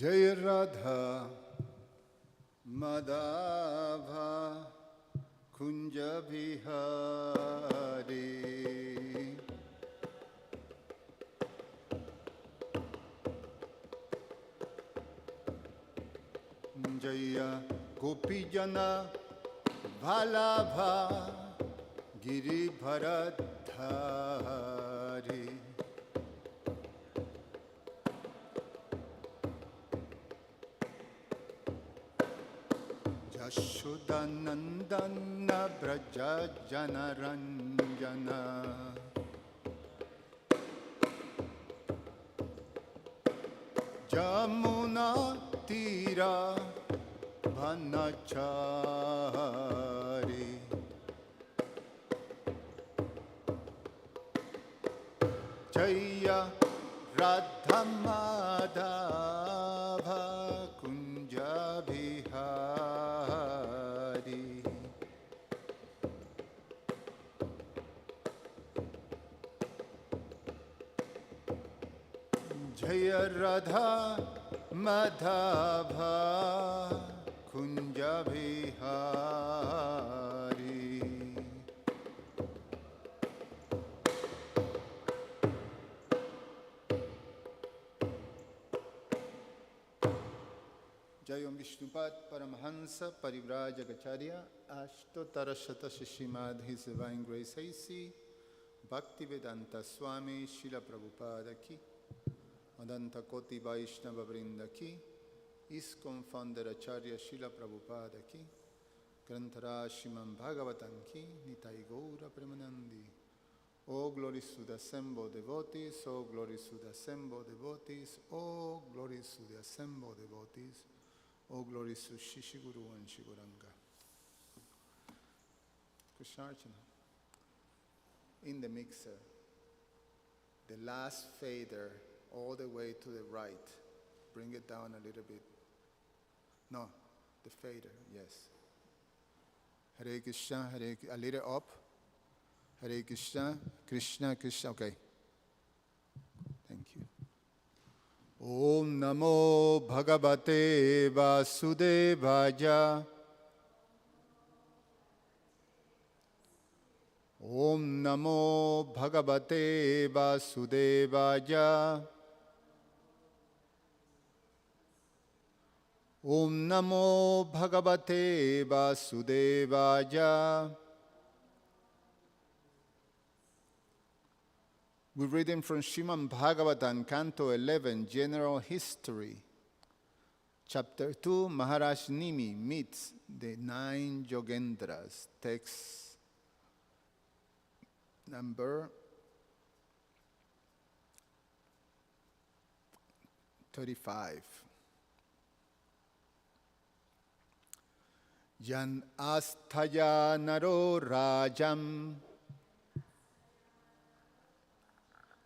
Jai Radha Madhava Kunja Bihari Jaya Gopijana Vallabha Giribharadhari Yashodanandana Braja Janaranjana Jamuna Tira Vanachari Jaya Radha Madhava Kunja Bihari Jaya Radha Madhava Kunja Bihari Jayam Vishnupad Paramhansa Parivrajagacharya Ashtotarashata Srimad His Divine Grace A.C. Bhaktivedanta Swami Srila Prabhupada Ki Adanta Koti Vaishnava Vrinda Ki ISKCON Founder Acharya Srila Prabhupada Ki Granthara Srimad Bhagavatam Ki Nitai Gaura Premanandi. Oh glories to the assembled devotees, oh glories to the assembled devotees, oh glories to the assembled devotees, oh glories to Shishiguru and Shiguranga. Krishnarchana. In the mixer, the last fader all the way to the right. Bring it down a little bit. No, the fader, yes. Hare Krishna, a little up. Hare Krishna, Krishna Krishna, okay. Thank you. Om Namo Bhagavate Vasudevaya. Om Namo Bhagavate Vasudevaya. Om Namo Bhagavate Vasudevaya. We're reading from Srimad Bhagavatam, Canto 11, General History. Chapter 2, Maharaj Nimi meets the 9 Yogendras. Text number 35. Yan asthaya naro rajam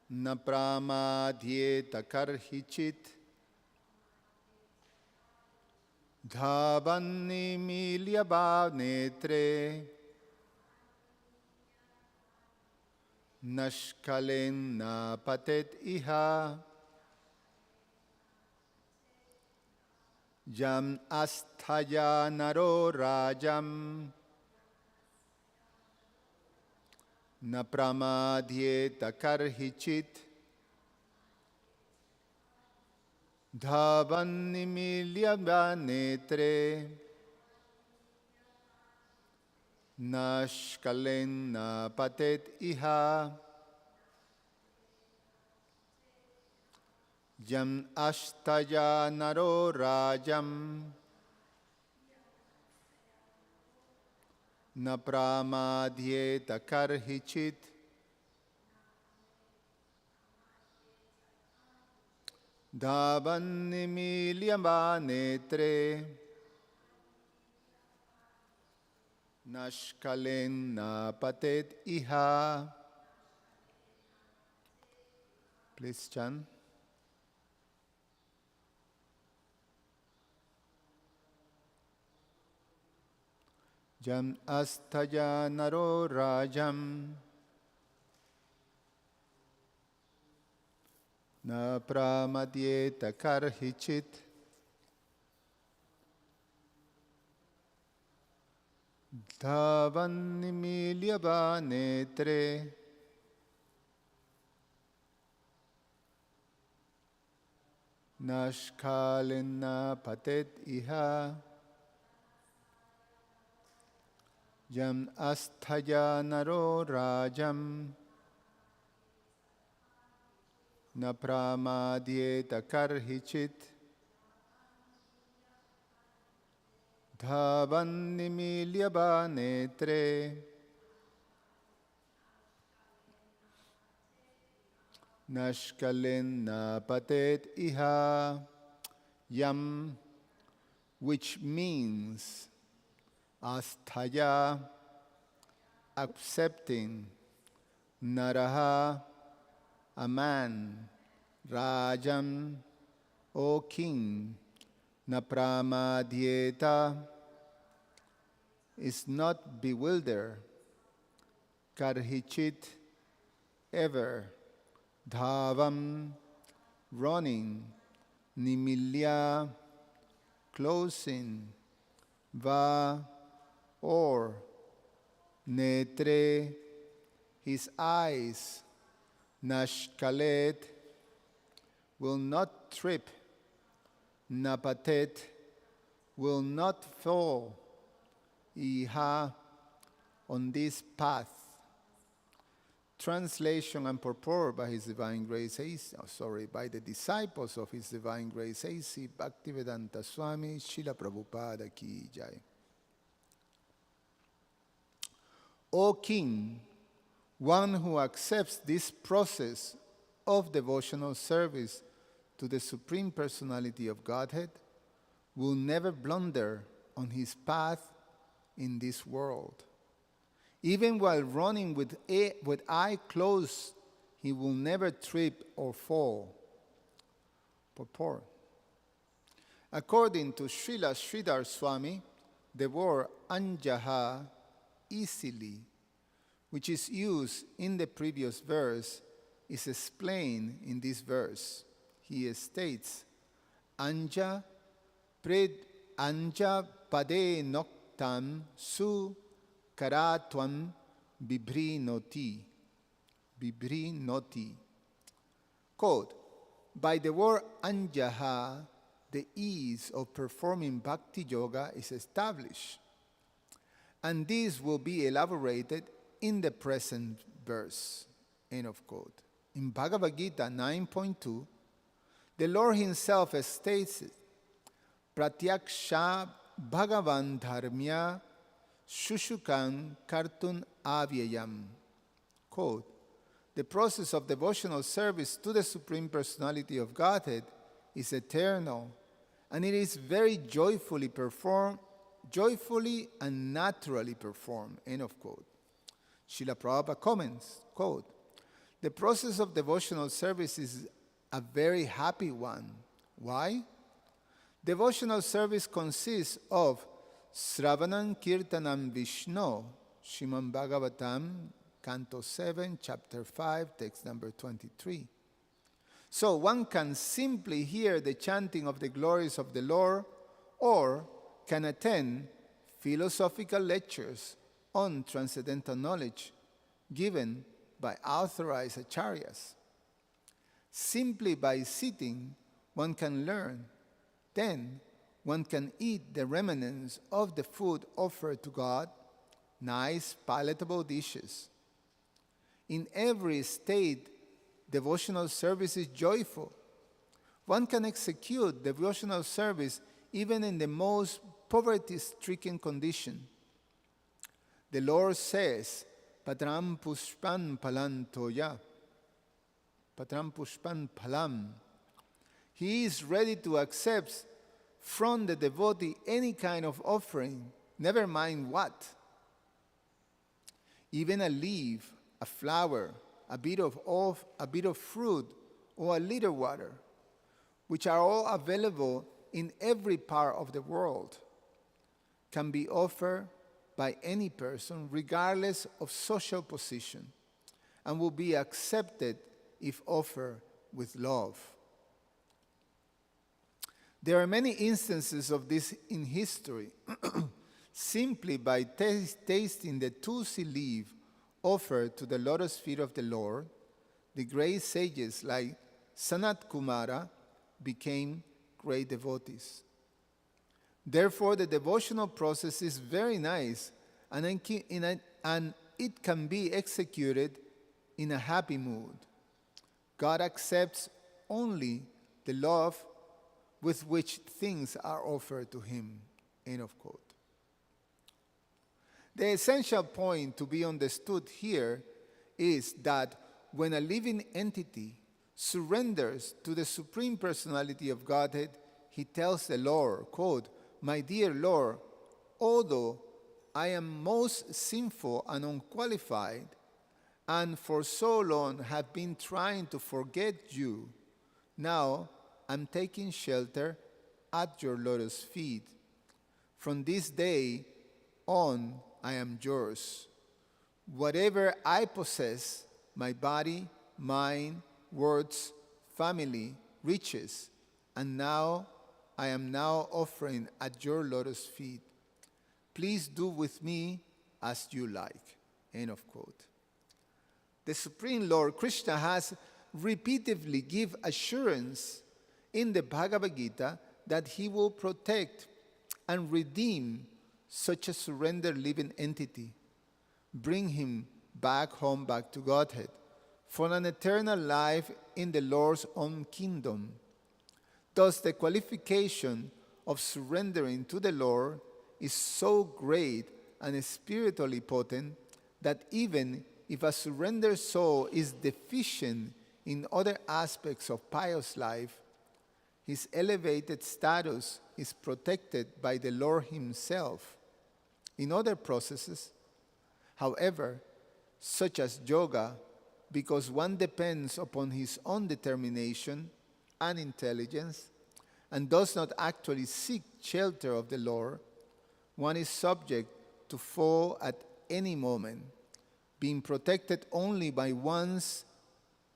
na pramadhyeta karhichit dhavanimilya bhanetre nashkalen na patet iha Yam asthaya naro rajam na pramadhyeta karhichit dhavanimilya bhanetre nashkalen na patet iha Yam asthaya naro rajam na pramadhyeta karhichit dhavanimilya bhanetre nashkalen na patet iha. Please chant. Jam asthaya naro rajam na pramadyeta karhichit Dhavan nimilya netre Nashkalena patet iha Yam asthaya naro rajam Na pramadyeta karhichit Dhavan nimilya netre Nashkalena patet iha Yam, which means asthaya, accepting, naraha, a man, rajam, O king, napramadyeta, is not bewildered, karhichit, ever, dhavam, running, nimilya, closing, va, or, netre, his eyes, nashkalet, will not trip, napatet, will not fall, iha, on this path. Translation and purport by His Divine Grace by the disciples of His Divine Grace A.C. Bhaktivedanta Swami Srila Prabhupada Ki Jai. O King, one who accepts this process of devotional service to the Supreme Personality of Godhead will never blunder on his path in this world. Even while running with eye closed, he will never trip or fall. Purport. According to Srila Sridhar Swami, the word anjaha, easily, which is used in the previous verse, is explained in this verse. He states, anja pade noktam su karatvam bibrinoti. Quote, by the word anjaha, the ease of performing bhakti yoga is established. And this will be elaborated in the present verse. End of quote. In Bhagavad Gita 9.2, the Lord Himself states, Pratyaksha Bhagavan Dharmya Shushukan Kartun Avyayam. Quote, the process of devotional service to the Supreme Personality of Godhead is eternal, and it is very joyfully and naturally performed. End of quote. Srila Prabhupada comments, quote, the process of devotional service is a very happy one. Why? Devotional service consists of Sravanam Kirtanam Vishnu, Srimad Bhagavatam, Canto 7, Chapter 5, text number 23. So one can simply hear the chanting of the glories of the Lord, or can attend philosophical lectures on transcendental knowledge given by authorized acharyas. Simply by sitting, one can learn. Then one can eat the remnants of the food offered to God, nice, palatable dishes. In every state, devotional service is joyful. One can execute devotional service even in the most poverty-stricken condition. The Lord says, Patram pushpan palantoya. Patram pushpan palam. He is ready to accept from the devotee any kind of offering, never mind what. Even a leaf, a flower, a bit of fruit, or a little water, which are all available in every part of the world, can be offered by any person regardless of social position, and will be accepted if offered with love. There are many instances of this in history. simply by tasting the tulsi leaf offered to the lotus feet of the Lord, the great sages like Sanat Kumara became great devotees. Therefore, the devotional process is very nice, and it can be executed in a happy mood. God accepts only the love with which things are offered to Him. End of quote. The essential point to be understood here is that when a living entity surrenders to the Supreme Personality of Godhead, he tells the Lord, quote, "My dear Lord, although I am most sinful and unqualified, and for so long have been trying to forget you, now I'm taking shelter at your lotus feet. From this day on, I am yours. Whatever I possess, my body, mind, words, family, riches, and now I am now offering at your lotus feet. Please do with me as you like." End of quote. The Supreme Lord Krishna has repeatedly given assurance in the Bhagavad Gita that He will protect and redeem such a surrendered living entity, bring him back home, back to Godhead, for an eternal life in the Lord's own kingdom. Thus, the qualification of surrendering to the Lord is so great and spiritually potent that even if a surrendered soul is deficient in other aspects of pious life, his elevated status is protected by the Lord Himself. In other processes, however, such as yoga, because one depends upon his own determination and intelligence and does not actually seek shelter of the Lord, one is subject to fall at any moment, being protected only by one's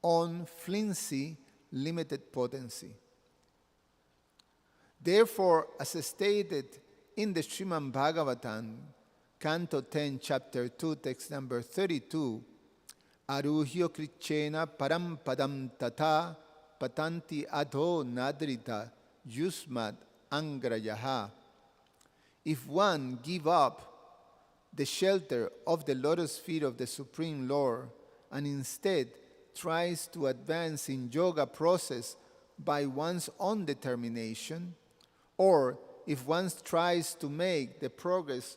own flimsy, limited potency. Therefore, as stated in the Srimad Bhagavatam, Canto 10, Chapter 2, text number 32, Aruhyo krichena param padam tata patanti adho nadrita yusmat angrayaha. If one give up the shelter of the lotus feet of the Supreme Lord and instead tries to advance in yoga process by one's own determination, or if one tries to make the progress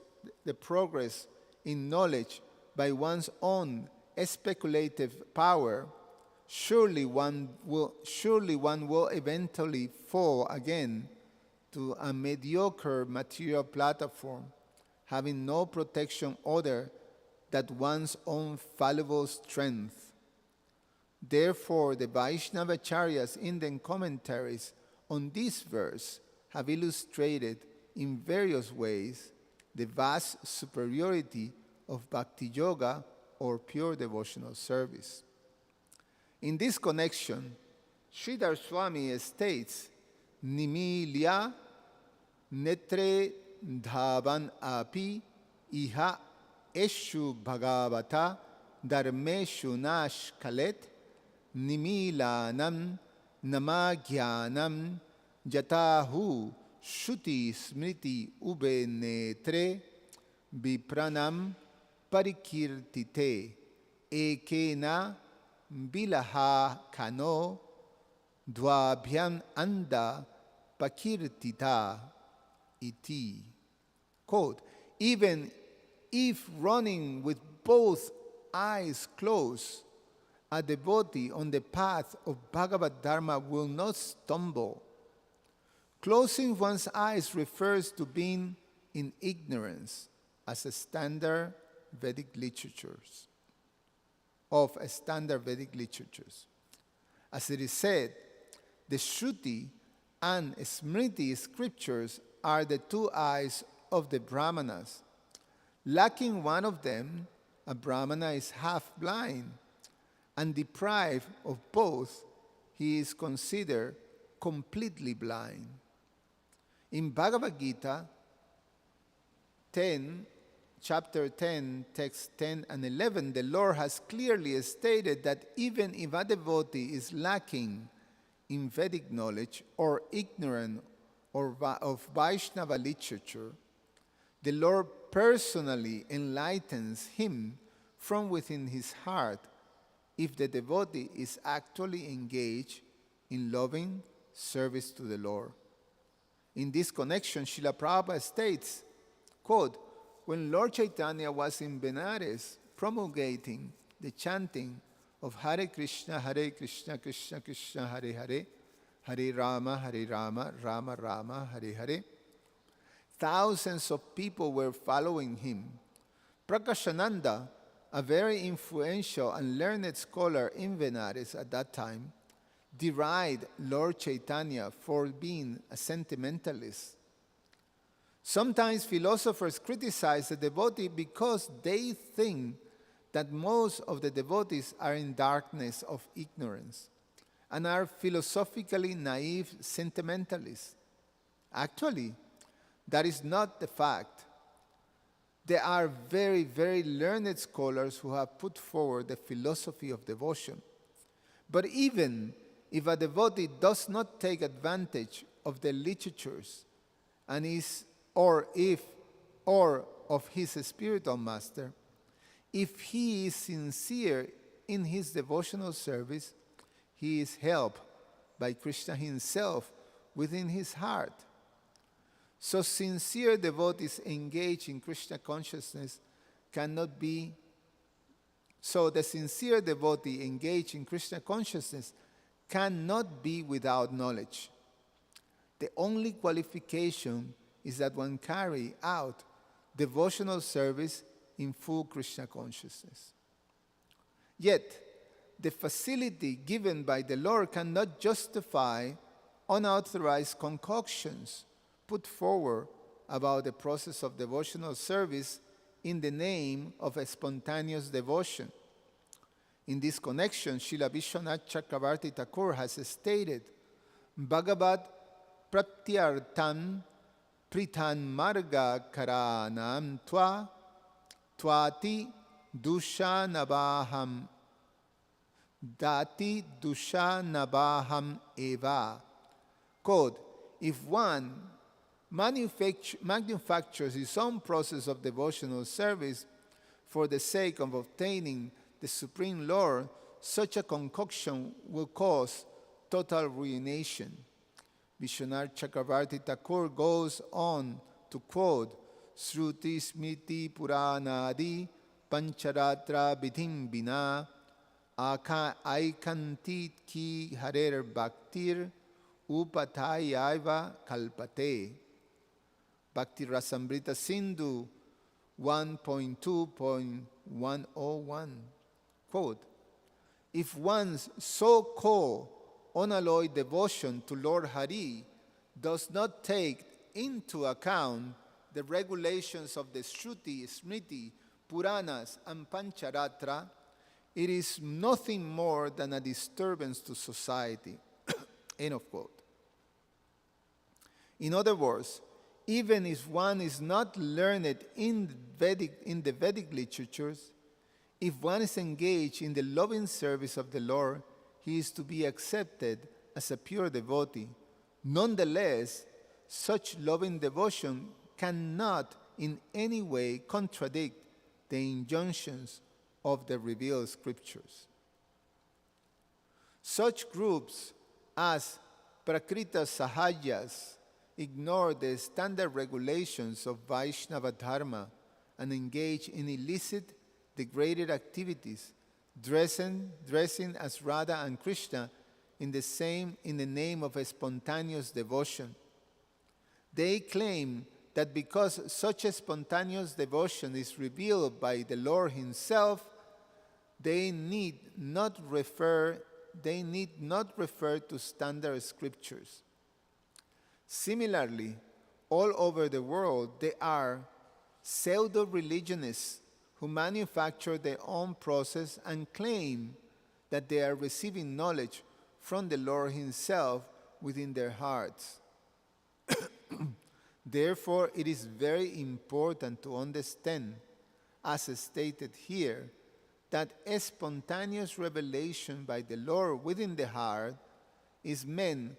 in knowledge by one's own speculative power, surely one will eventually fall again to a mediocre material platform, having no protection other than one's own fallible strength. Therefore, the Vaishnavacharyas in the commentaries on this verse have illustrated in various ways the vast superiority of bhakti yoga or pure devotional service. In this connection, Sridhar Swami states, "Nimilya netre dhavan api iha eshu bhagavata dharmeshu nash kalet nimilanam namagyanam jatahu Shuti smriti ube netre vipranam parikirtite ekena bilaha kano dvabhyam anda pakirtita iti." Quote, "Even if running with both eyes closed, a devotee on the path of Bhagavad Dharma will not stumble. Closing one's eyes refers to being in ignorance as a standard Vedic literatures. As it is said, the Shruti and Smriti scriptures are the two eyes of the Brahmanas. Lacking one of them, a Brahmana is half blind, and deprived of both, he is considered completely blind. In Bhagavad Gita, 10, chapter 10, text 10 and 11, the Lord has clearly stated that even if a devotee is lacking in Vedic knowledge or ignorant of Vaishnava literature, the Lord personally enlightens him from within his heart if the devotee is actually engaged in loving service to the Lord. In this connection, Srila Prabhupada states, quote, when Lord Chaitanya was in Benares promulgating the chanting of Hare Krishna, Krishna Krishna, Hare Hare, Hare Rama, Rama Rama, Hare Hare, thousands of people were following him. Prakashananda, a very influential and learned scholar in Benares at that time, derided Lord Chaitanya for being a sentimentalist. Sometimes philosophers criticize the devotee because they think that most of the devotees are in darkness of ignorance and are philosophically naive sentimentalists. Actually, that is not the fact. There are very, very learned scholars who have put forward the philosophy of devotion. But even if a devotee does not take advantage of the literatures and or of his spiritual master, if he is sincere in his devotional service, he is helped by Krishna himself within his heart. So the sincere devotee engaged in Krishna consciousness cannot be without knowledge. The only qualification is that one carry out devotional service in full Krishna consciousness. Yet, the facility given by the Lord cannot justify unauthorized concoctions put forward about the process of devotional service in the name of a spontaneous devotion. In this connection, Srila Vishwanath Chakravarti Thakur has stated, Bhagavat pratyartan pritan marga karanam twati dusha nabaham dati dusha nabaham eva. Quote, if one manufactures his own process of devotional service for the sake of obtaining the Supreme Lord, such a concoction will cause total ruination. Vishwanath Chakravarti Thakur goes on to quote, Sruti Smriti Puranadi Pancharatra Vidhim Bina Aikantit Ki Harer Bhaktir Upatayaiva Kalpate. Bhakti Rasamrita Sindhu 1.2.101. Quote, if one's so-called unalloyed devotion to Lord Hari does not take into account the regulations of the Shruti, Smriti, Puranas, and Pancharatra, it is nothing more than a disturbance to society. End of quote. In other words, even if one is not learned in the Vedic literatures, if one is engaged in the loving service of the Lord, he is to be accepted as a pure devotee. Nonetheless, such loving devotion cannot in any way contradict the injunctions of the revealed scriptures. Such groups as Prakrita Sahajas ignore the standard regulations of Vaishnava Dharma and engage in illicit, degraded activities, dressing as Radha and Krishna in the name of a spontaneous devotion. They claim that because such a spontaneous devotion is revealed by the Lord Himself, they need not refer to standard scriptures. Similarly, all over the world, there are pseudo-religionists who manufacture their own process and claim that they are receiving knowledge from the Lord Himself within their hearts. Therefore, it is very important to understand, as stated here, that a spontaneous revelation by the Lord within the heart is meant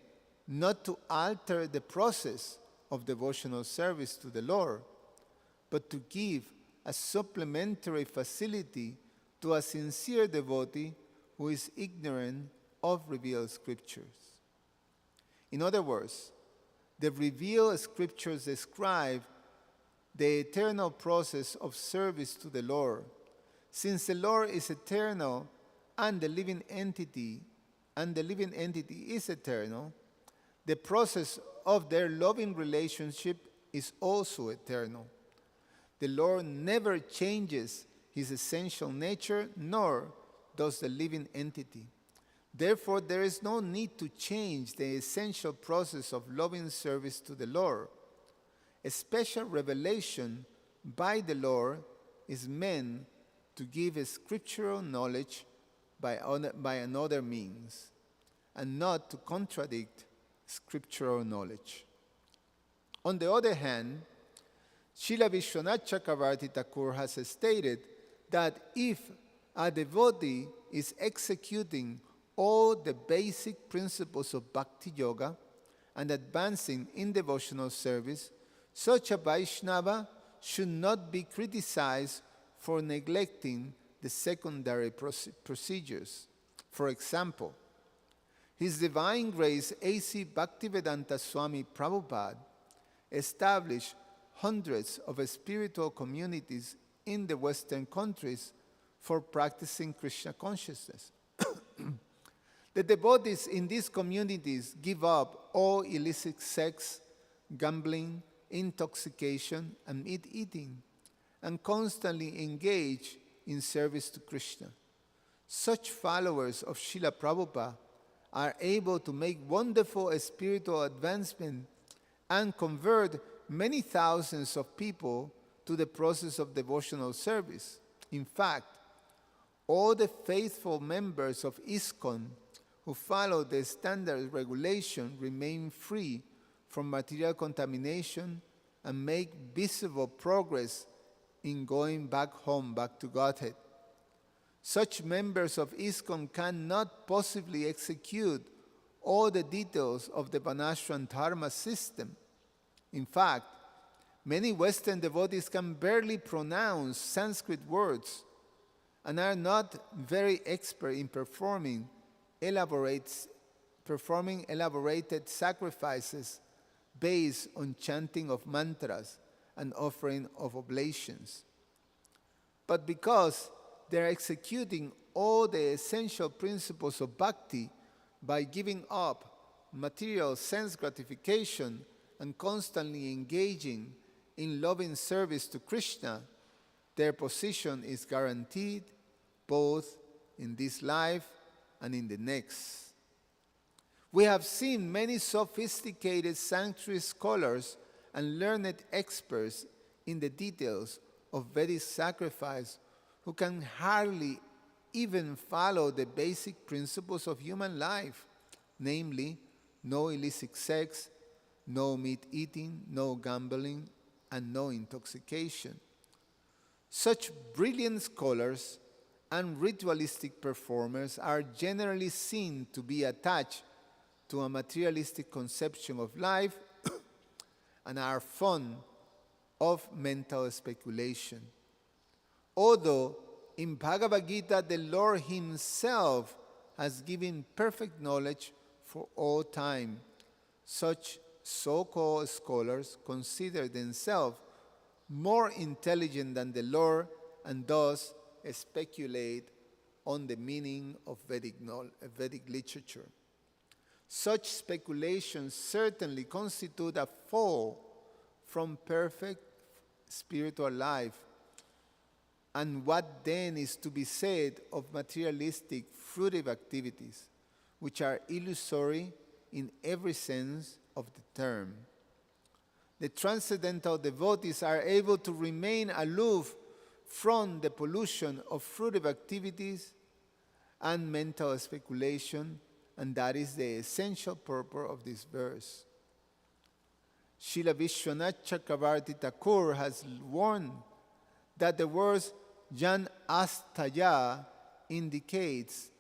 not to alter the process of devotional service to the Lord, but to give a supplementary facility to a sincere devotee who is ignorant of revealed scriptures. In other words, the revealed scriptures describe the eternal process of service to the Lord. Since the Lord is eternal and the living entity is eternal, the process of their loving relationship is also eternal. The Lord never changes his essential nature, nor does the living entity. Therefore, there is no need to change the essential process of loving service to the Lord. A special revelation by the Lord is meant to give a scriptural knowledge by another means, and not to contradict scriptural knowledge. On the other hand, Srila Vishwanath Chakravarti Thakur has stated that if a devotee is executing all the basic principles of bhakti yoga and advancing in devotional service, such a Vaishnava should not be criticized for neglecting the secondary procedures. For example, His Divine Grace A.C. Bhaktivedanta Swami Prabhupada established hundreds of spiritual communities in the Western countries for practicing Krishna consciousness. The devotees in these communities give up all illicit sex, gambling, intoxication, and meat eating, and constantly engage in service to Krishna. Such followers of Srila Prabhupada are able to make wonderful spiritual advancement and convert many thousands of people to the process of devotional service. In fact, all the faithful members of ISKCON who follow the standard regulation remain free from material contamination and make visible progress in going back home, back to Godhead. Such members of ISKCON cannot possibly execute all the details of the Varnashram Dharma system. In fact, many Western devotees can barely pronounce Sanskrit words and are not very expert in performing elaborated sacrifices based on chanting of mantras and offering of oblations. But because they are executing all the essential principles of bhakti by giving up material sense gratification and constantly engaging in loving service to Krishna, their position is guaranteed both in this life and in the next. We have seen many sophisticated sanctuary scholars and learned experts in the details of Vedic sacrifice who can hardly even follow the basic principles of human life, namely, no illicit sex, no meat eating, no gambling, and no intoxication. Such brilliant scholars and ritualistic performers are generally seen to be attached to a materialistic conception of life and are fond of mental speculation. Although in Bhagavad Gita the Lord Himself has given perfect knowledge for all time, such so-called scholars consider themselves more intelligent than the Lord and thus speculate on the meaning of Vedic literature. Such speculations certainly constitute a fall from perfect spiritual life. And what then is to be said of materialistic fruitive activities, which are illusory in every sense of the term? The transcendental devotees are able to remain aloof from the pollution of fruitive activities and mental speculation, and that is the essential purpose of this verse. Srila Vishwanath Chakravarti Thakur has warned that the words Jan Astaya indicate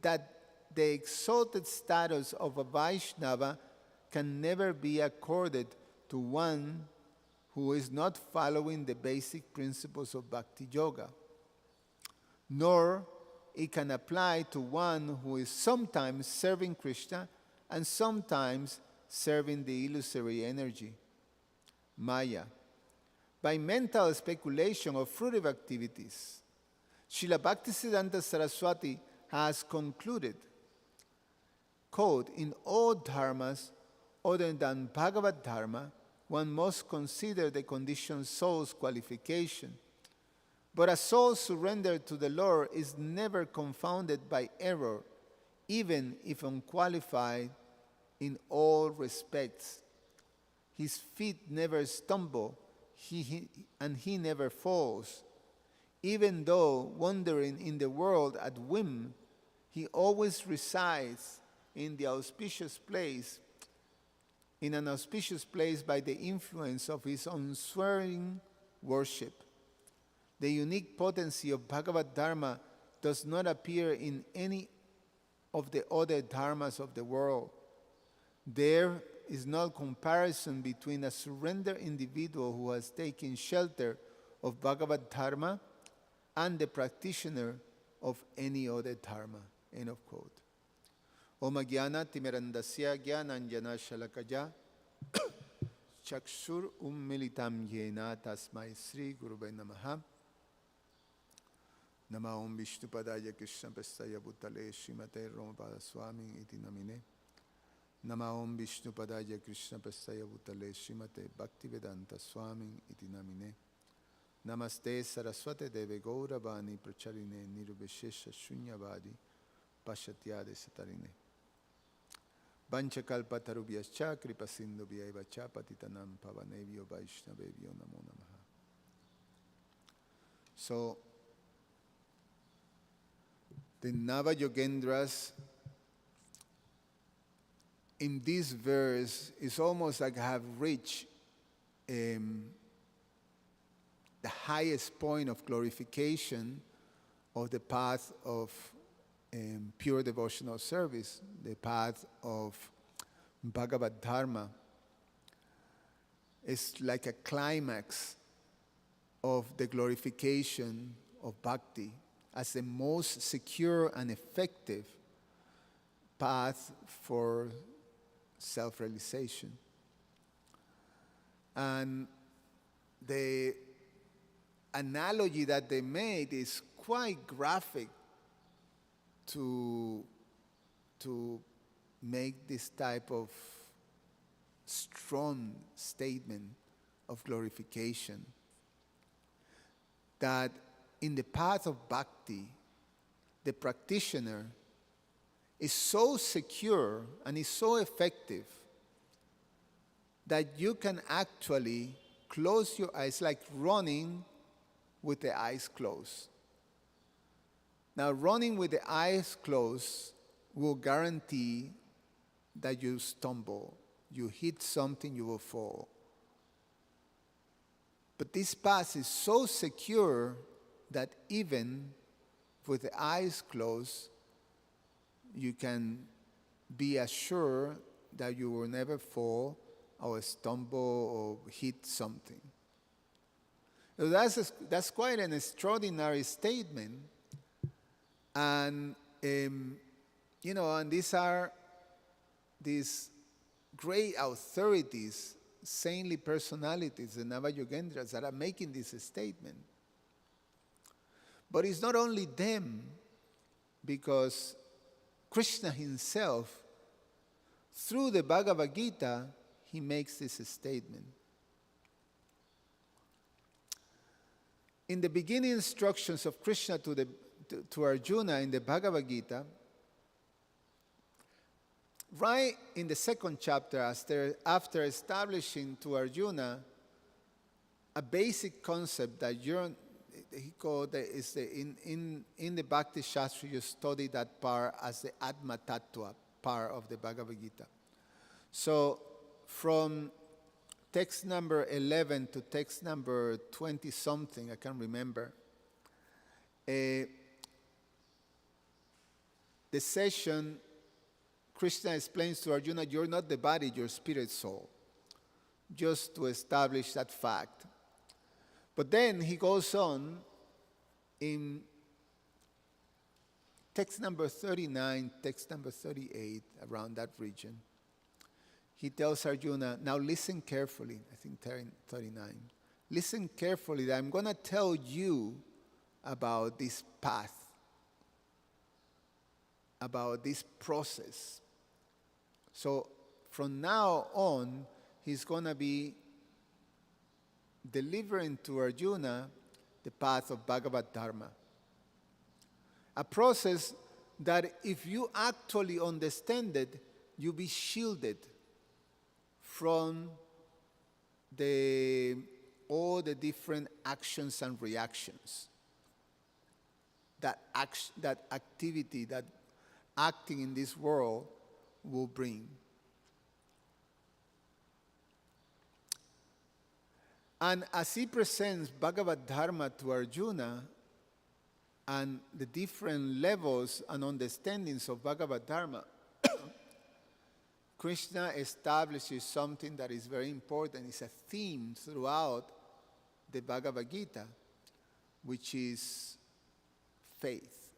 that the exalted status of a Vaishnava can never be accorded to one who is not following the basic principles of Bhakti Yoga, nor it can apply to one who is sometimes serving Krishna and sometimes serving the illusory energy, Maya, by mental speculation of fruitive activities. Srila Bhaktisiddhanta Saraswati has concluded, quote, in all dharmas other than Bhagavad Dharma, one must consider the conditioned soul's qualification. But a soul surrendered to the Lord is never confounded by error, even if unqualified in all respects. His feet never stumble, and he never falls. Even though wandering in the world at whim, he always resides in an auspicious place by the influence of his unswerving worship. The unique potency of Bhagavad Dharma does not appear in any of the other dharmas of the world. There is no comparison between a surrendered individual who has taken shelter of Bhagavad Dharma and the practitioner of any other dharma. End of quote. Om Jnana Timirandasya Jnananjana Shalakaya Chakshur Ummilitam Yena Tasmai Sri Guruvai Namaha. Nama Om Vishnupadaya Krishna Prestaya Bhutale Srimate Romapada Swami Iti Namine. Nama Om Vishnupadaya Krishna Prestaya Bhutale Srimate Bhaktivedanta Swami Iti Namine. Namaste Saraswate Deve Gauravani Pracharine Nirubheshesha Shunyavadi Pashatyade Satarine. Vanchakalpatarubhyascha kripasindubhyaiva cha patitanam pavanebhyo vaishnavebhyo namo namaha. So, the Nava-yogendras in this verse is almost like have reached the highest point of glorification of the path of pure devotional service, the path of Bhagavad Dharma. It's like a climax of the glorification of bhakti as the most secure and effective path for self-realization. And the analogy that they made is quite graphic to make this type of strong statement of glorification. That in the path of bhakti, the practitioner is so secure and is so effective that you can actually close your eyes, like running with the eyes closed. Now, running with the eyes closed will guarantee that you stumble. You hit something, you will fall. But this path is so secure that even with the eyes closed, you can be assured that you will never fall or stumble or hit something. So that's quite an extraordinary statement. And, and these great authorities, saintly personalities, the Nava-yogendras that are making this statement. But it's not only them, because Krishna himself, through the Bhagavad Gita, he makes this statement. In the beginning instructions of Krishna to Arjuna in the Bhagavad Gita, right in the second chapter, after establishing to Arjuna a basic concept that he called in the Bhakti Shastra, you study that part as the Atma Tattva part of the Bhagavad Gita. So from text number 11 to text number 20-something, I can't remember, the session, Krishna explains to Arjuna, you're not the body, you're spirit soul, just to establish that fact. But then he goes on in text number 39, text number 38, around that region. He tells Arjuna, now listen carefully, I think 39. Listen carefully, that I'm going to tell you about this path, about this process. So from now on, he's going to be delivering to Arjuna the path of Bhagavad Dharma. A process that if you actually understand it, you'll be shielded from all the different actions and reactions that activity, that acting in this world will bring. And as he presents Bhagavad Dharma to Arjuna and the different levels and understandings of Bhagavad Dharma, Krishna establishes something that is very important. It's a theme throughout the Bhagavad Gita, which is faith.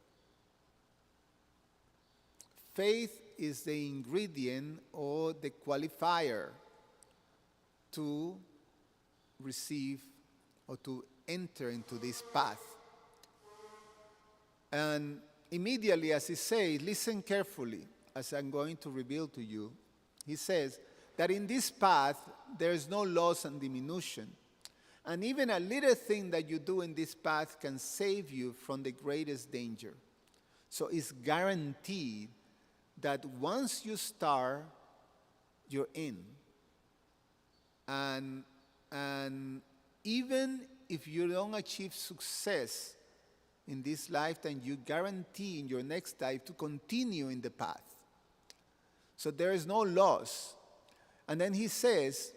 Faith is the ingredient or the qualifier to receive or to enter into this path. And immediately, as he says, listen carefully, as I'm going to reveal to you, he says that in this path, there is no loss and diminution. And even a little thing that you do in this path can save you from the greatest danger. So it's guaranteed that once you start, you're in. And even if you don't achieve success in this lifetime, you guarantee in your next life to continue in the path. So there is no loss. And then he says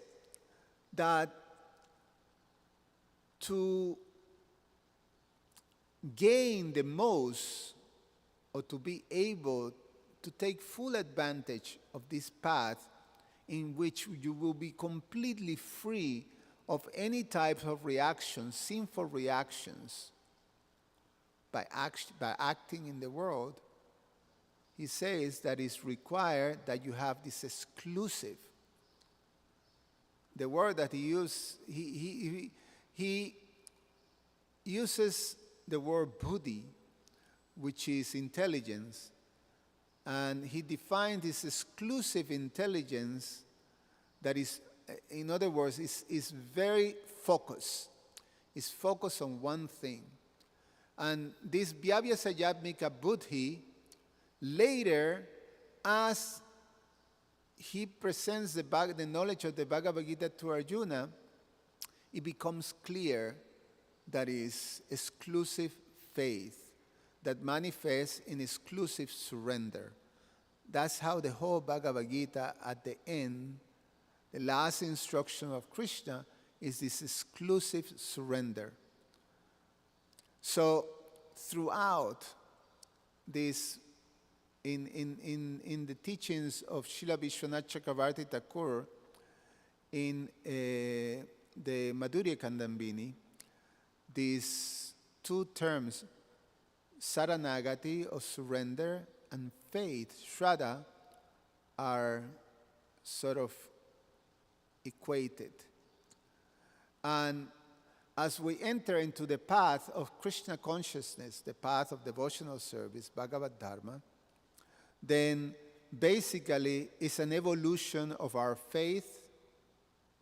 that to gain the most, or to be able to take full advantage of this path in which you will be completely free of any type of reactions, sinful reactions, by acting in the world, he says that it's required that you have this exclusive. The word that he uses, he uses the word buddhi, which is intelligence, and he defined this exclusive intelligence that is, in other words, is very focused. It's focused on one thing. And this Vyavasayatmika buddhi, later, as he presents the knowledge of the Bhagavad Gita to Arjuna, it becomes clear that is exclusive faith that manifests in exclusive surrender. That's how the whole Bhagavad Gita, at the end, the last instruction of Krishna, is this exclusive surrender. So throughout this, in the teachings of Srila Vishwanath Chakravarti Thakur, in the Madhurya Kandambini, these two terms, saranagati, of surrender, and faith, shraddha, are sort of equated. And as we enter into the path of Krishna consciousness, the path of devotional service, Bhagavad Dharma, then basically it's an evolution of our faith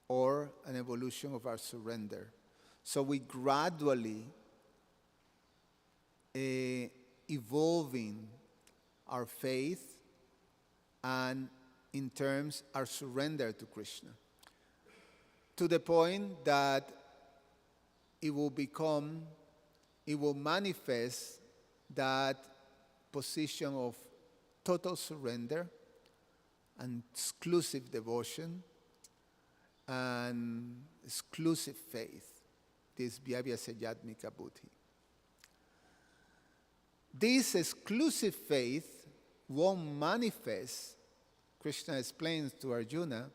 or an evolution of our surrender. So we gradually evolving our faith and in terms our surrender to Krishna, to the point that it will manifest that position of total surrender and exclusive devotion and exclusive faith, this Vyavasayatmika Buddhi. This exclusive faith won't manifest. Krishna explains to Arjuna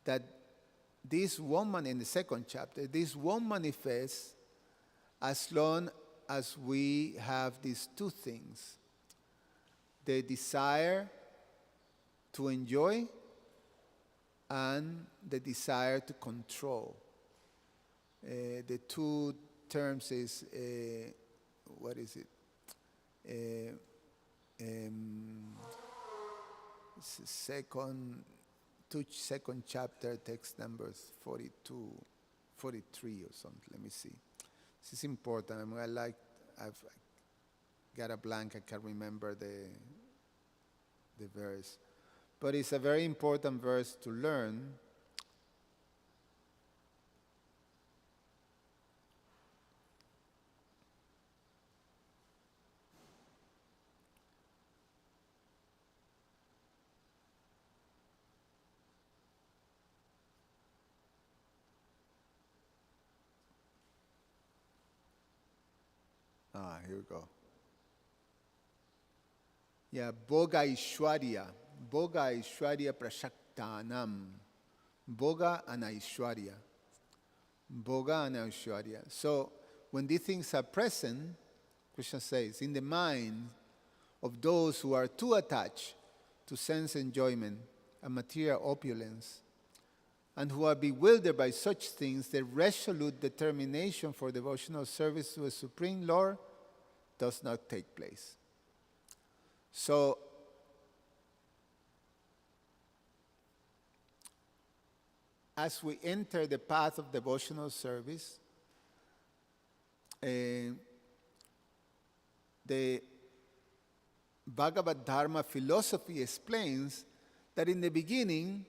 that this won't, in the second chapter, this won't manifest as long as we have these two things: the desire to enjoy and the desire to control. The two terms is, what is it? Second chapter, text numbers 42, 43 or something. Let me see. This is important. I've got a blank. I can't remember the verse. But it's a very important verse to learn. Here we go. Yeah, Bhoga Ishwarya Prashaktanam. Bhoga and Aishwarya. Bhoga and Aishwarya. So, when these things are present, Krishna says, in the mind of those who are too attached to sense enjoyment and material opulence, and who are bewildered by such things, the resolute determination for devotional service to a Supreme Lord does not take place. So, as we enter the path of devotional service, the Bhagavad Dharma philosophy explains that in the beginning,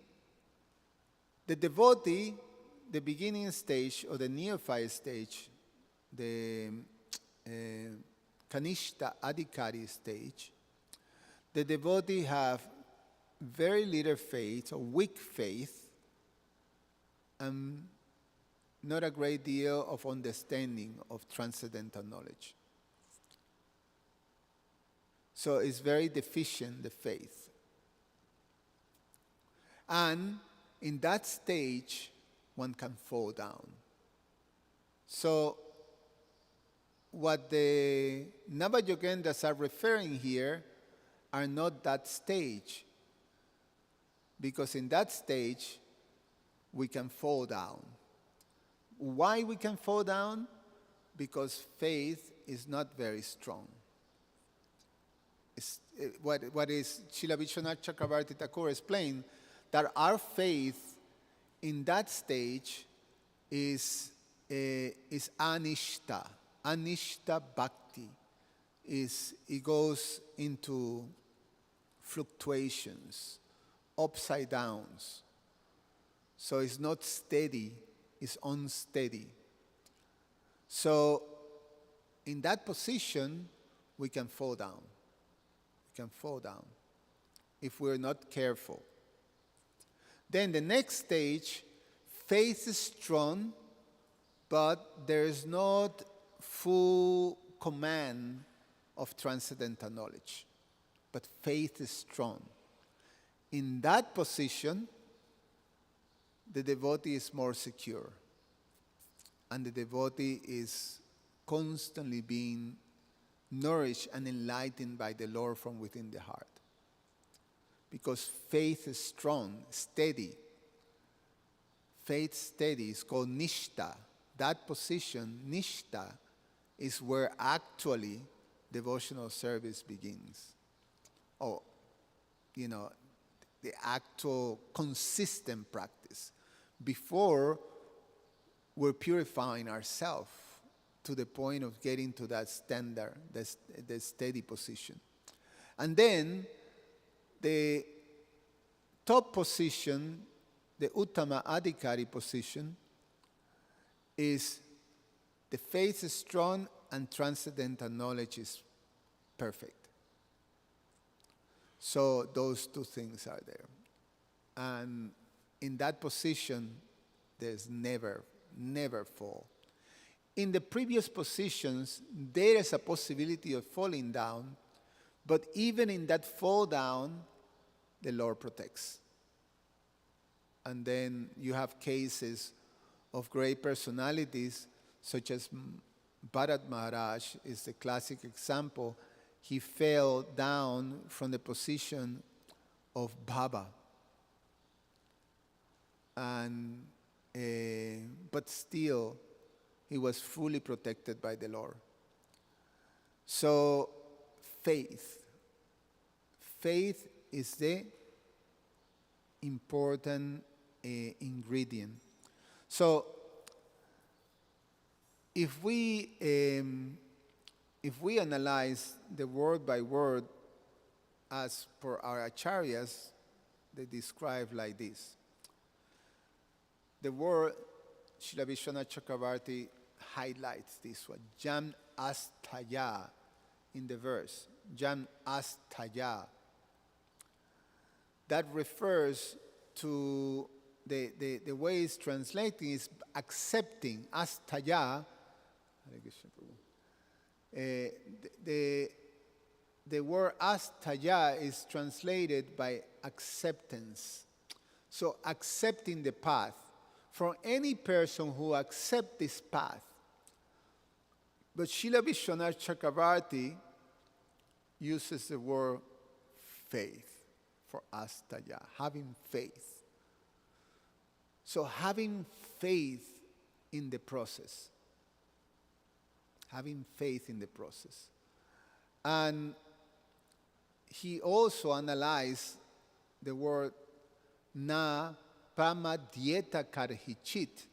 the devotee, the beginning stage or the neophyte stage, the Kanishta Adhikari stage, the devotee have very little faith or weak faith and not a great deal of understanding of transcendental knowledge. So it's very deficient, the faith. And in that stage, one can fall down. So what the Navayogendras are referring here are not that stage, because in that stage, we can fall down. Why we can fall down? Because faith is not very strong. What is Srila Vishwanath Chakravarti Thakur explained, that our faith in that stage is anishta. Anishta bhakti. It goes into fluctuations, upside downs. So it's not steady, it's unsteady. So in that position, we can fall down. We can fall down if we're not careful. Then the next stage, faith is strong, but there is not full command of transcendental knowledge. But faith is strong. In that position, the devotee is more secure. And the devotee is constantly being nourished and enlightened by the Lord from within the heart. Because faith is strong, steady. Faith steady is called nishta. That position, nishta, is where actually devotional service begins. Or, the actual consistent practice. Before, we're purifying ourselves to the point of getting to that standard, the steady position. And then, the top position, the Uttama Adhikari position, is the faith is strong and transcendental knowledge is perfect. So those two things are there. And in that position, There's never fall. In the previous positions, there is a possibility of falling down, but even in that fall down, the Lord protects. And then you have cases of great personalities, such as Bharat Maharaj is the classic example. He fell down from the position of Baba. And, but still, he was fully protected by the Lord. So, faith. Faith is the important ingredient. So, if we analyze the word by word, as per our acharyas, they describe like this. The word, Srila Vishwanath Chakravarti highlights this one, Jam Astaya, in the verse, Jam Astaya. That refers to the way it's translating is accepting, Astaya. The word Astaya is translated by acceptance. So accepting the path. For any person who accepts this path. But Srila Vishwanath Chakravarti uses the word faith for astaya, having faith. So having faith in the process. Having faith in the process. And he also analyzed the word na Pramadyeta karhichit,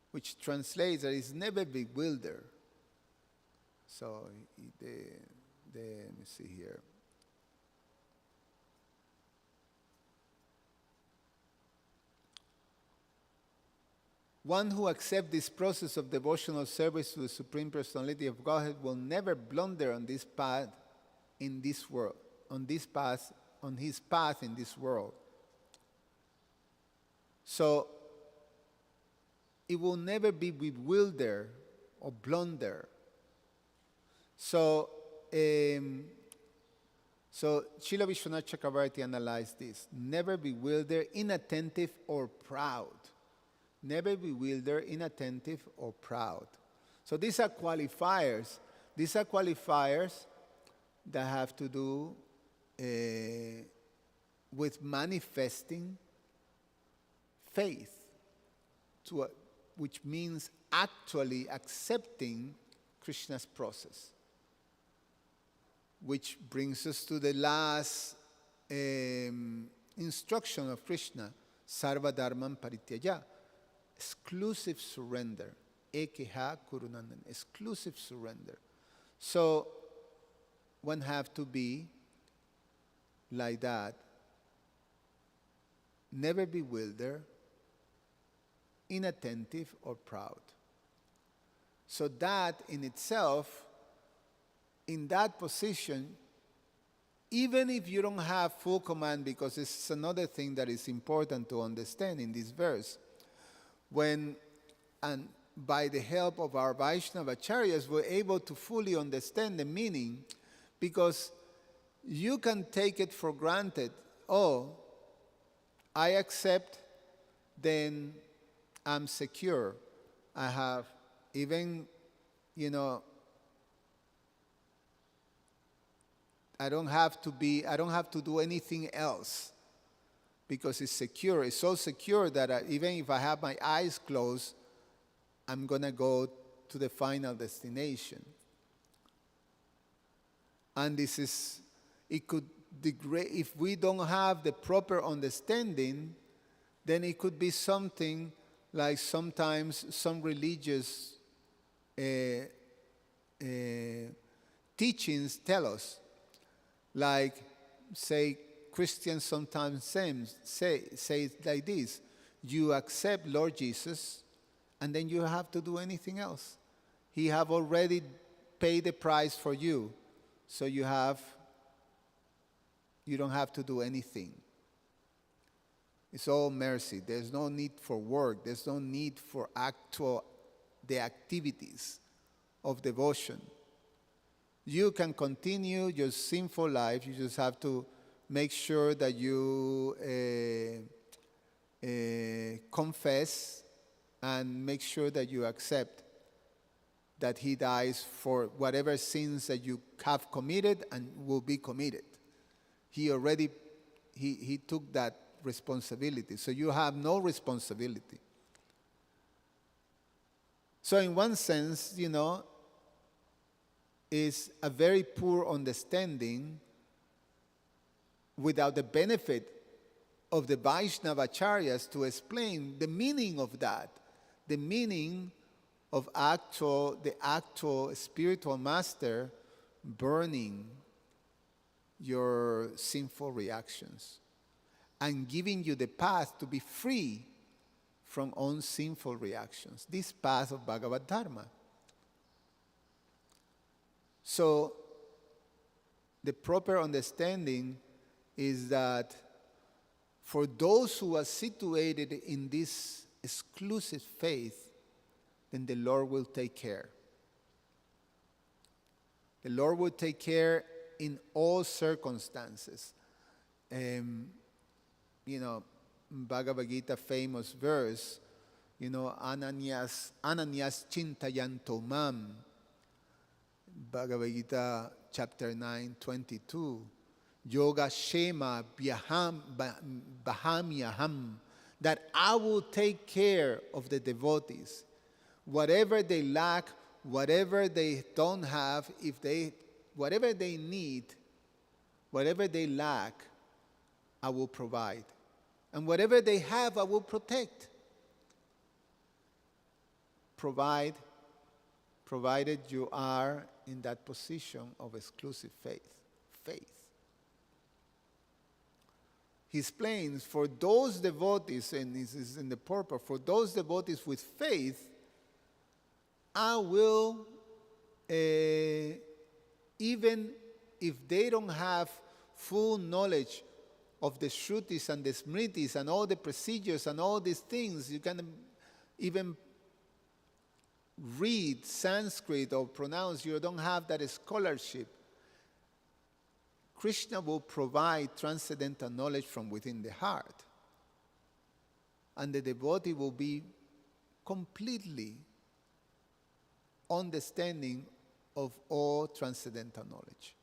which translates that is never bewildered. So, let me see here. One who accepts this process of devotional service to the Supreme Personality of Godhead will never blunder on this path in this world, on his path in this world. So, it will never be bewildered or blunder. So, Srila Vishwanath Chakravarti analyzed this. Never bewildered, inattentive, or proud. Never bewildered, inattentive, or proud. So these are qualifiers. These are qualifiers that have to do with manifesting faith, which means actually accepting Krishna's process. Which brings us to the last instruction of Krishna, Sarva Dharman Parityaja, exclusive surrender, Ekeha Kurunandan, exclusive surrender. So one have to be like that, never bewildered, inattentive, or proud. So that in itself, in that position, even if you don't have full command, because this is another thing that is important to understand in this verse, when, and by the help of our Vaishnava acharyas, we're able to fully understand the meaning, because you can take it for granted, oh, I accept, then I'm secure. I have even, I don't have to do anything else because it's secure. It's so secure that even if I have my eyes closed, I'm going to go to the final destination. And this is, it could degrade, if we don't have the proper understanding, then it could be something like sometimes some religious teachings tell us. Like, say, Christians sometimes say it like this: you accept Lord Jesus, and then you have to do anything else. He have already paid the price for you, so you don't have to do anything. It's all mercy. There's no need for work. There's no need for the activities of devotion. You can continue your sinful life. You just have to make sure that you confess and make sure that you accept that he dies for whatever sins that you have committed and will be committed. He already, he took that responsibility. So you have no responsibility. So in one sense, is a very poor understanding without the benefit of the Vaishnava Acharyas to explain the meaning of that, the meaning of the actual spiritual master burning your sinful reactions and giving you the path to be free from own sinful reactions. This path of Bhagavad Dharma. So, the proper understanding is that for those who are situated in this exclusive faith, then the Lord will take care. The Lord will take care in all circumstances. Bhagavad Gita famous verse, Ananyas chintayanto mam. Bhagavad Gita chapter 9:22. Yoga shema bahamyaham. That I will take care of the devotees. Whatever they lack, whatever they don't have, whatever they need, whatever they lack, I will provide. And whatever they have, I will protect. Provided you are in that position of exclusive faith. He explains, for those devotees, and this is in the purport, for those devotees with faith, I will, even if they don't have full knowledge of the Shrutis and the Smritis and all the procedures and all these things, you can even read Sanskrit or pronounce, you don't have that scholarship. Krishna will provide transcendental knowledge from within the heart. And the devotee will be completely understanding of all transcendental knowledge.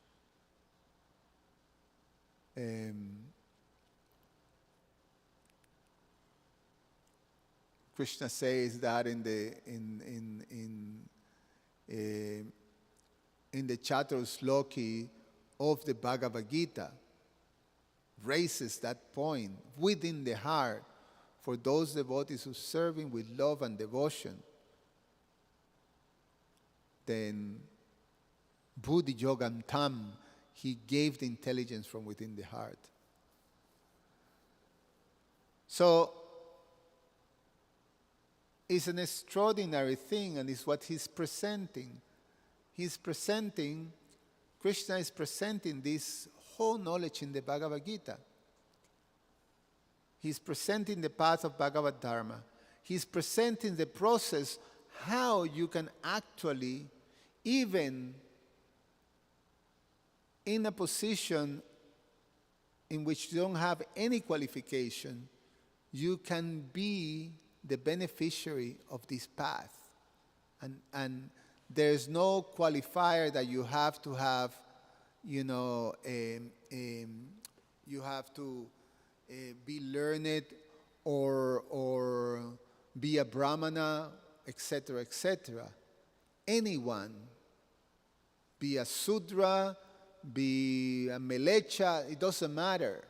Krishna says that in the Chaturshloki of the Bhagavad Gita, raises that point within the heart for those devotees who serve him with love and devotion. Then Buddhi Yogam Tam, he gave the intelligence from within the heart. So it's an extraordinary thing, and it's what he's presenting. Krishna is presenting this whole knowledge in the Bhagavad Gita. He's presenting the path of Bhagavad Dharma. He's presenting the process, how you can actually, even in a position in which you don't have any qualification, you can be the beneficiary of this path. And there's no qualifier that you have to have, you have to be learned or be a brahmana, etc., etc. Anyone, be a Sudra, be a Melecha, it doesn't matter.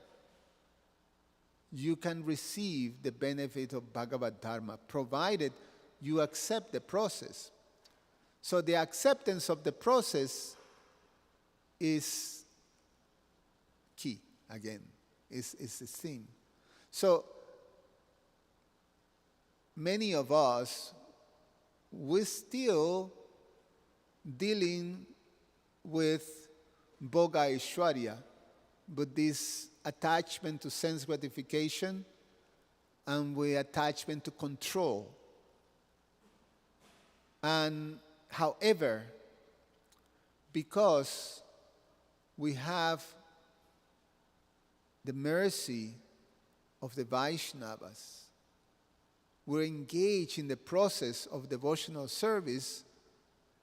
You can receive the benefit of Bhagavad Dharma, provided you accept the process. So the acceptance of the process is key, again, is the theme. So many of us, we're still dealing with Bhoga Aishwarya, but this attachment to sense gratification, and with attachment to control. And however, because we have the mercy of the Vaishnavas, we're engaged in the process of devotional service,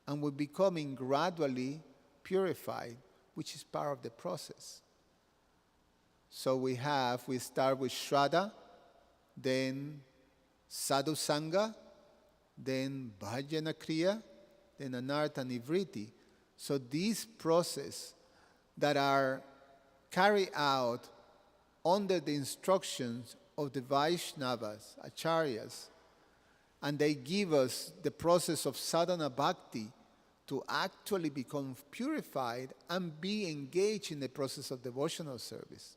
and we're becoming gradually purified, which is part of the process. So we start with Shraddha, then Sadhu Sangha, then Bhajana Kriya, then Anartha Nivritti. So these processes that are carried out under the instructions of the Vaishnavas, Acharyas, and they give us the process of sadhana bhakti to actually become purified and be engaged in the process of devotional service.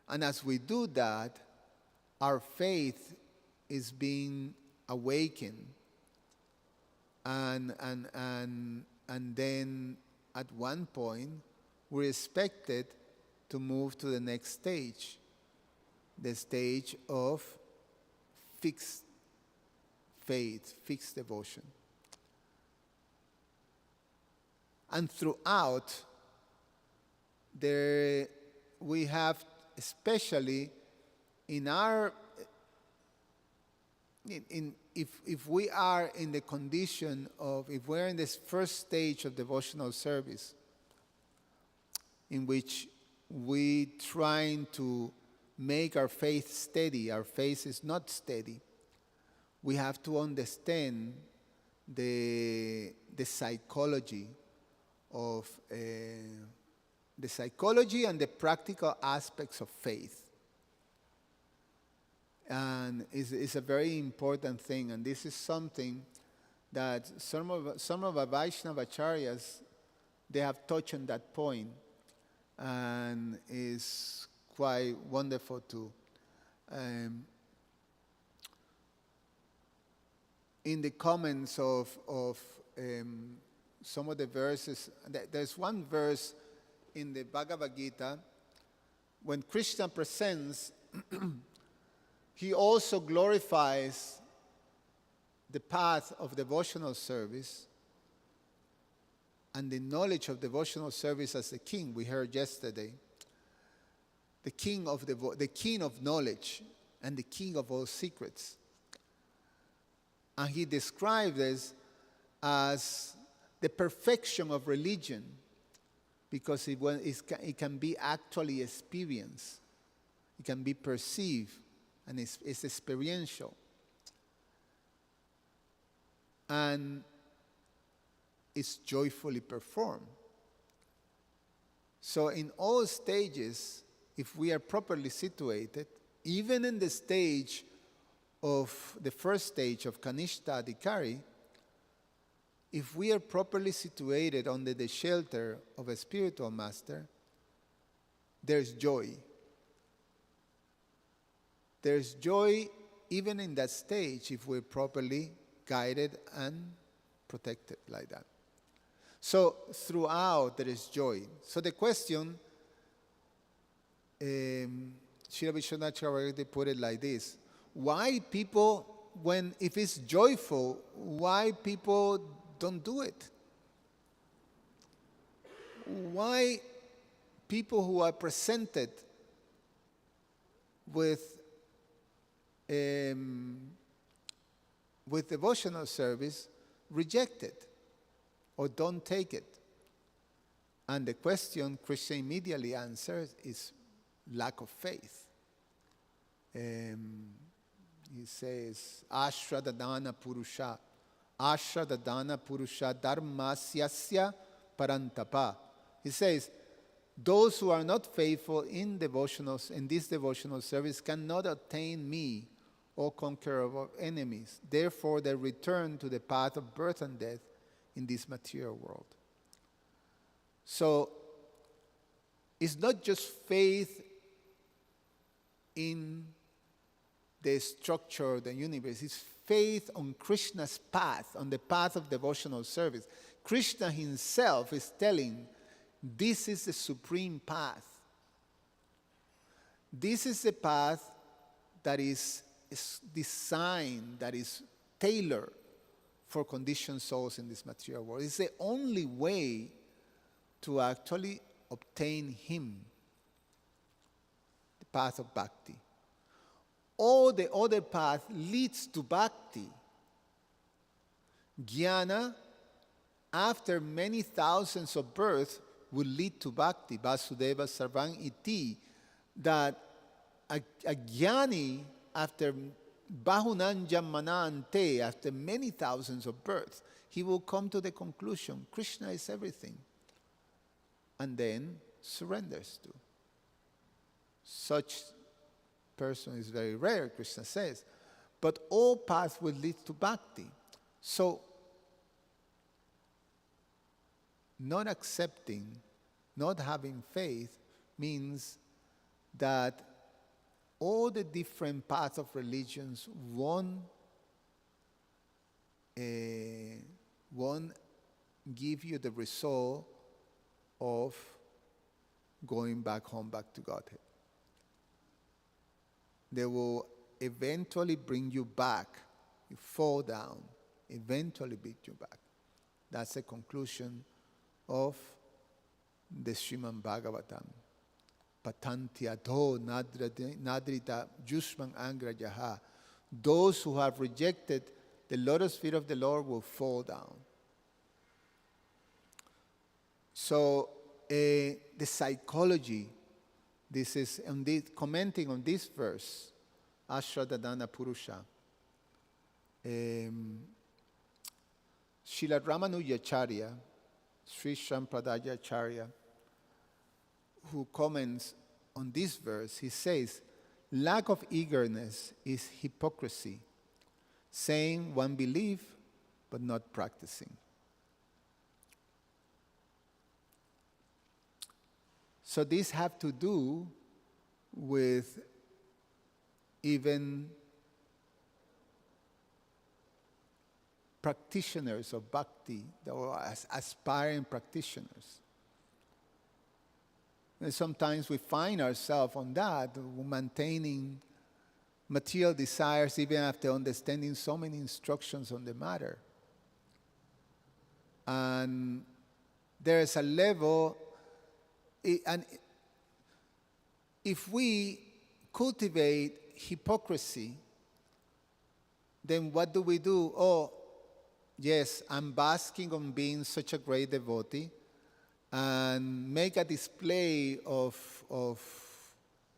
And as we do that, our faith is being awakened. And then at one point, we're expected to move to the next stage, the stage of fixed faith, fixed devotion. And throughout, we have, especially in our, if we are in the condition of, if we're in this first stage of devotional service, in which we trying to make our faith steady, our faith is not steady, we have to understand the psychology of the psychology and the practical aspects of faith. And it's a very important thing, and this is something that some of our Vaishnava Acharyas, they have touched on that point, and is quite wonderful too. In the comments of some of the verses, there's one verse in the Bhagavad Gita, when Krishna presents, he also glorifies the path of devotional service and the knowledge of devotional service as the king. We heard yesterday, the king of knowledge and the king of all secrets. And he described this as the perfection of religion, because it can be actually experienced, it can be perceived, and it's experiential. And it's joyfully performed. So in all stages, if we are properly situated, even in the stage of the first stage of Kanishta Adhikari, if we are properly situated under the shelter of a spiritual master, there's joy. There's joy even in that stage if we're properly guided and protected like that. So throughout there is joy. So the question, Srila Vishwanath Chakravarti put it like this: why people, if it's joyful, why people don't do it? Why people who are presented with devotional service reject it or don't take it? And the question Krishna immediately answers is lack of faith. He says, Ashradadana Purusha, Ashradadana Purusha Dharmasyasya Parantapa. He says, those who are not faithful in this devotional service cannot attain me, O conqueror of enemies. Therefore, they return to the path of birth and death in this material world. So, it's not just faith in the structure of the universe. It's faith on Krishna's path, on the path of devotional service. Krishna himself is telling, this is the supreme path. This is the path that is designed, that is tailored for conditioned souls in this material world. It's the only way to actually obtain Him, the path of bhakti. All the other path leads to bhakti. Jnana, after many thousands of births, will lead to bhakti. Vasudeva Sarvang Iti. That a jnani, after Bahunan Jammanante, after many thousands of births, he will come to the conclusion, Krishna is everything. And then surrenders to. Such person is very rare, Krishna says. But all paths will lead to bhakti. So, not accepting, not having faith, means that all the different paths of religions won't give you the result of going back home, back to Godhead. They will eventually bring you back. You fall down, eventually bring you back. That's the conclusion of the Srimad Bhagavatam. Patanti adho nadrita jushman angrajaha. Those who have rejected the lotus feet of the Lord will fall down. So the psychology, this is commenting on this verse, Ashradadana Purusha. Srila Ramanujacharya, Sri Sampradayacharya, who comments on this verse, he says, lack of eagerness is hypocrisy, saying one believe but not practicing. So this have to do with even practitioners of bhakti, or aspiring practitioners. And sometimes we find ourselves on that, maintaining material desires even after understanding so many instructions on the matter. And there is a level, and if we cultivate hypocrisy, then what do? Oh, yes, I'm basking on being such a great devotee, and make a display of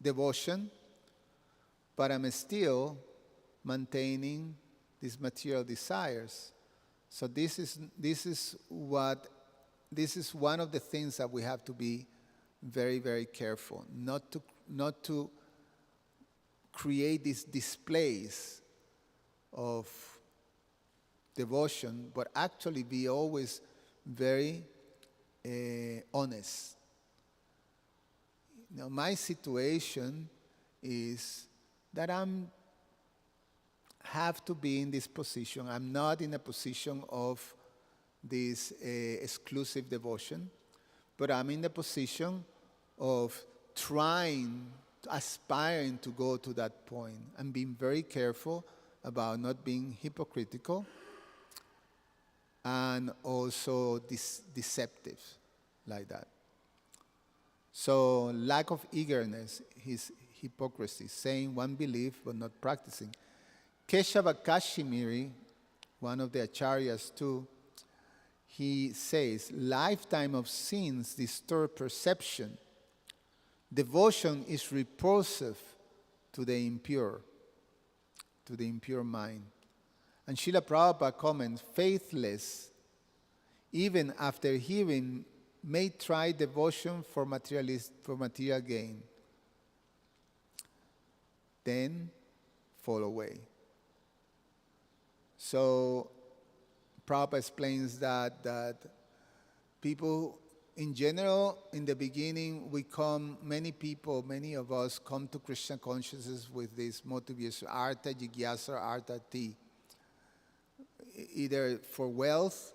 devotion, but I'm still maintaining these material desires. So this is one of the things that we have to be very, very careful, not to create these displays of devotion, but actually be always very honest. Now, my situation is that have to be in this position. I'm not in a position of this exclusive devotion, but I'm in the position of aspiring to go to that point, and being very careful about not being hypocritical and also deceptive like that. So lack of eagerness is hypocrisy, saying one belief but not practicing. Keshava Kashmiri, one of the acharyas too, he says, lifetime of sins disturb perception. Devotion is repulsive to the impure mind. And Srila Prabhupada comments, faithless, even after hearing, may try devotion for material gain, then fall away. So Prabhupada explains that people in general, in the beginning, many of us come to Krishna consciousness with this motivation, artha jigyasa, artha ti, either for wealth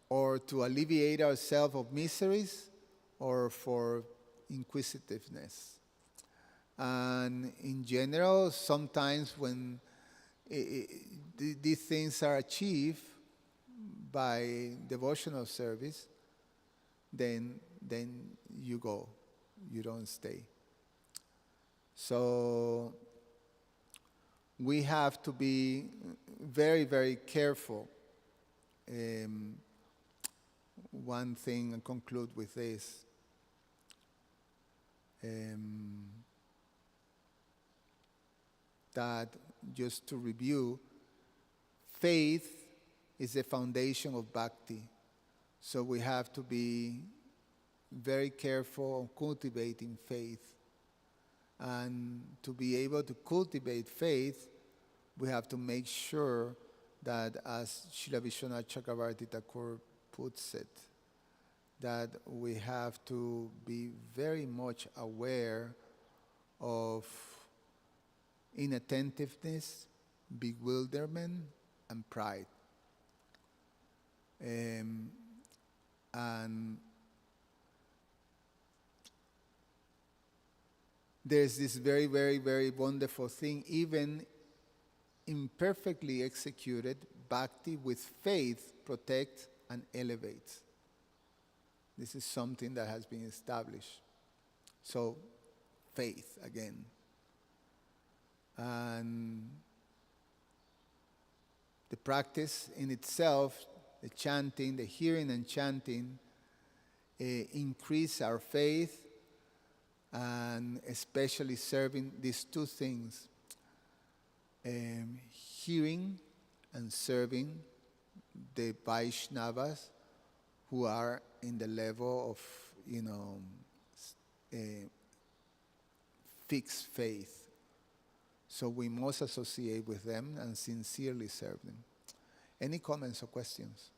or to alleviate ourselves of miseries or for inquisitiveness. And in general, sometimes when these things are achieved by devotional service, then you go, you don't stay. So we have to be very, very careful. One thing, and conclude with this. That, just to review, faith is the foundation of bhakti. So we have to be very careful on cultivating faith. And to be able to cultivate faith, we have to make sure that, as Srila Vishwanath Chakravarti Thakur puts it, that we have to be very much aware of inattentiveness, bewilderment, and pride. And there's this very, very, very wonderful thing, even imperfectly executed, bhakti with faith protects and elevates. This is something that has been established. So, faith again. And the practice in itself, the chanting, the hearing and chanting, increase our faith, and especially serving these two things, hearing and serving the Vaishnavas who are in the level of, fixed faith. So we must associate with them and sincerely serve them. Any comments or questions?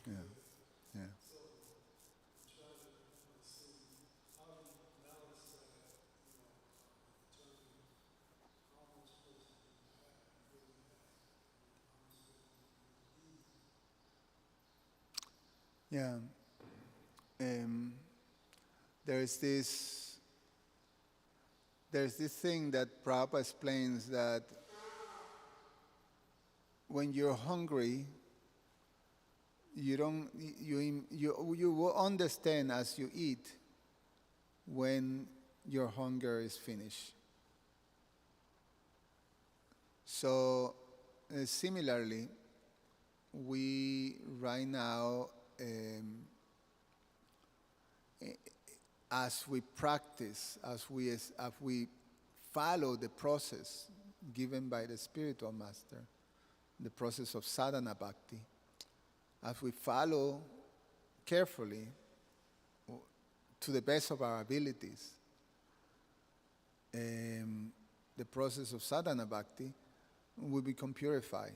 Yeah, yeah. Yeah. There's this thing that Prabhupada explains, that when you're hungry, you will understand as you eat when your hunger is finished. So similarly, we right now, as we practice, as we follow the process given by the spiritual master, the process of sadhana bhakti, as we follow carefully to the best of our abilities the process of sadhana bhakti, we become purified.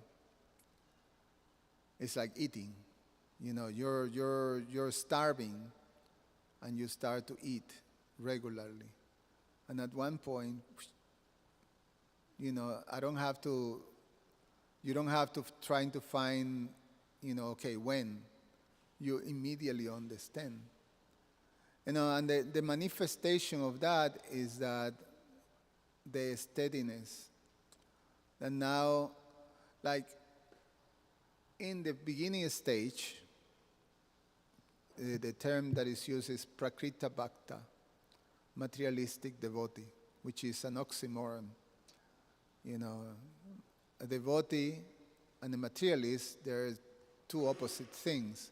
It's like eating. You're starving, and you start to eat regularly. And at one point, you don't have to trying to find, okay, when. You immediately understand. And the manifestation of that is that the steadiness. And now, like in the beginning stage, the term that is used is prakrita bhakta, materialistic devotee, which is an oxymoron. A devotee and a materialist, they're two opposite things.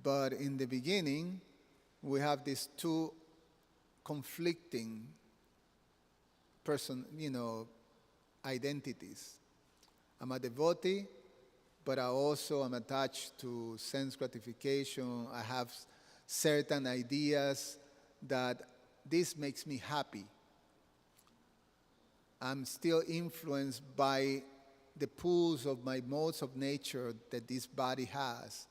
But in the beginning, we have these two conflicting identities. I'm a devotee, but I also am attached to sense gratification. I have certain ideas that this makes me happy. I'm still influenced by the pulls of my modes of nature that this body has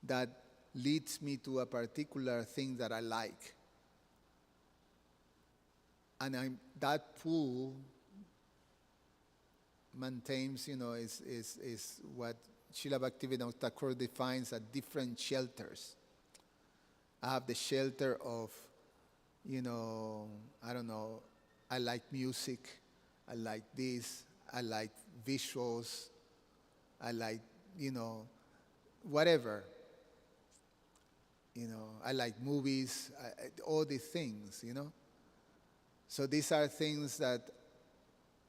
that leads me to a particular thing that I like. And that pull maintains, is what Srila Bhaktivinoda Thakur defines as different shelters. I have the shelter of, I like music, I like this, I like visuals, I like, whatever. I like movies, all these things, So these are things that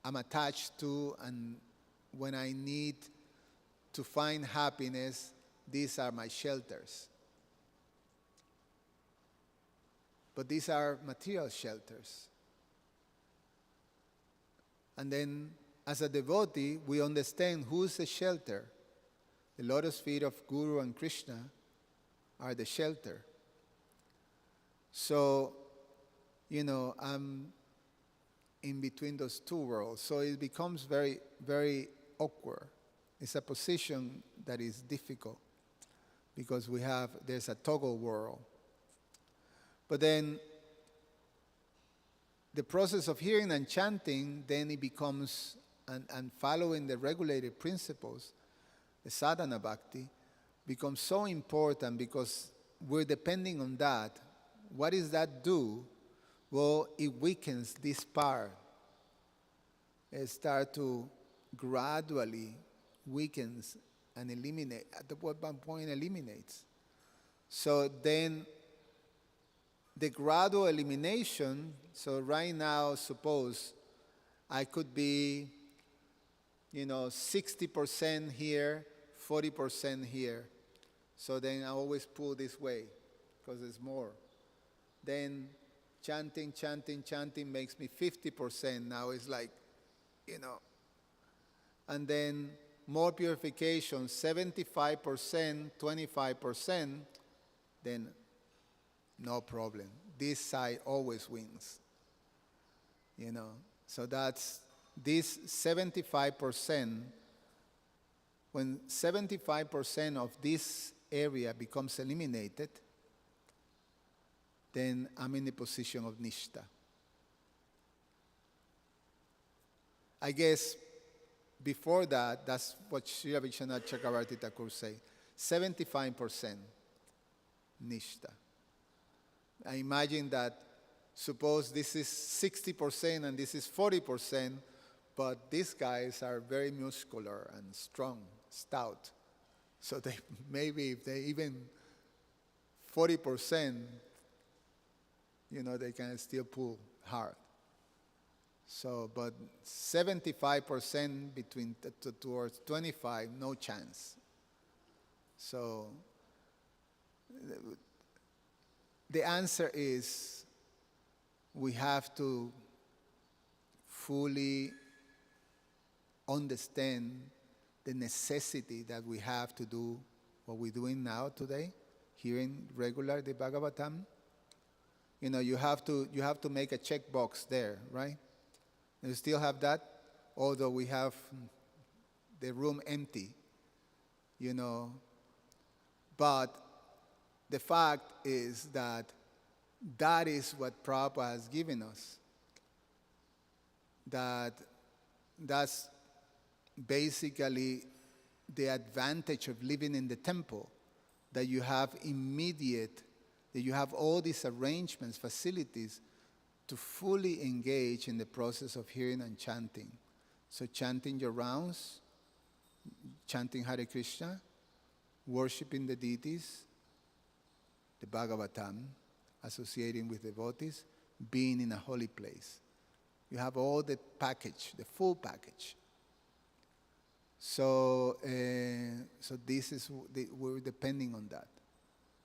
I'm attached to, and when I need to find happiness, these are my shelters. But these are material shelters. And then, as a devotee, we understand who's the shelter. The lotus feet of Guru and Krishna are the shelter. So, I'm in between those two worlds. So it becomes very, very awkward. It's a position that is difficult because there's a toggle world. But then the process of hearing and chanting, then it becomes, and following the regulated principles, the sadhana bhakti, becomes so important because we're depending on that. What does that do? Well, it weakens this part. It starts to gradually weakens and eliminate. At one point, eliminates. So then, the gradual elimination. So right now, suppose I could be, 60% here, 40% here. So then I always pull this way because there's more. Then chanting makes me 50%. Now it's like, And then more purification, 75%, 25%, then no problem. This side always wins. So that's this 75%. When 75% of this area becomes eliminated, then I'm in the position of Nishta. I guess before that, that's what Srila Vishwanath Chakravarti Thakur say, 75% Nishta. I imagine that, suppose this is 60% and this is 40%, but these guys are very muscular and strong, stout. So they maybe if they even 40%, they can still pull hard. So, but 75% between towards 25, no chance. So, the answer is we have to fully understand the necessity that we have to do what we're doing now today, hearing regular the Bhagavatam. You have to make a checkbox there, right? You still have that, although we have the room empty, But the fact is that is what Prabhupada has given us. That's basically the advantage of living in the temple, that you have immediate that you have all these arrangements, facilities to fully engage in the process of hearing and chanting. So chanting your rounds, chanting Hare Krishna, worshiping the deities, the Bhagavatam, associating with devotees, being in a holy place. You have all the package, the full package. So, this is, we're depending on that.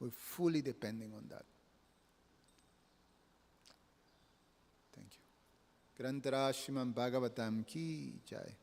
We're fully depending on that. Thank you. Grantara Srimad Bhagavatam ki jai.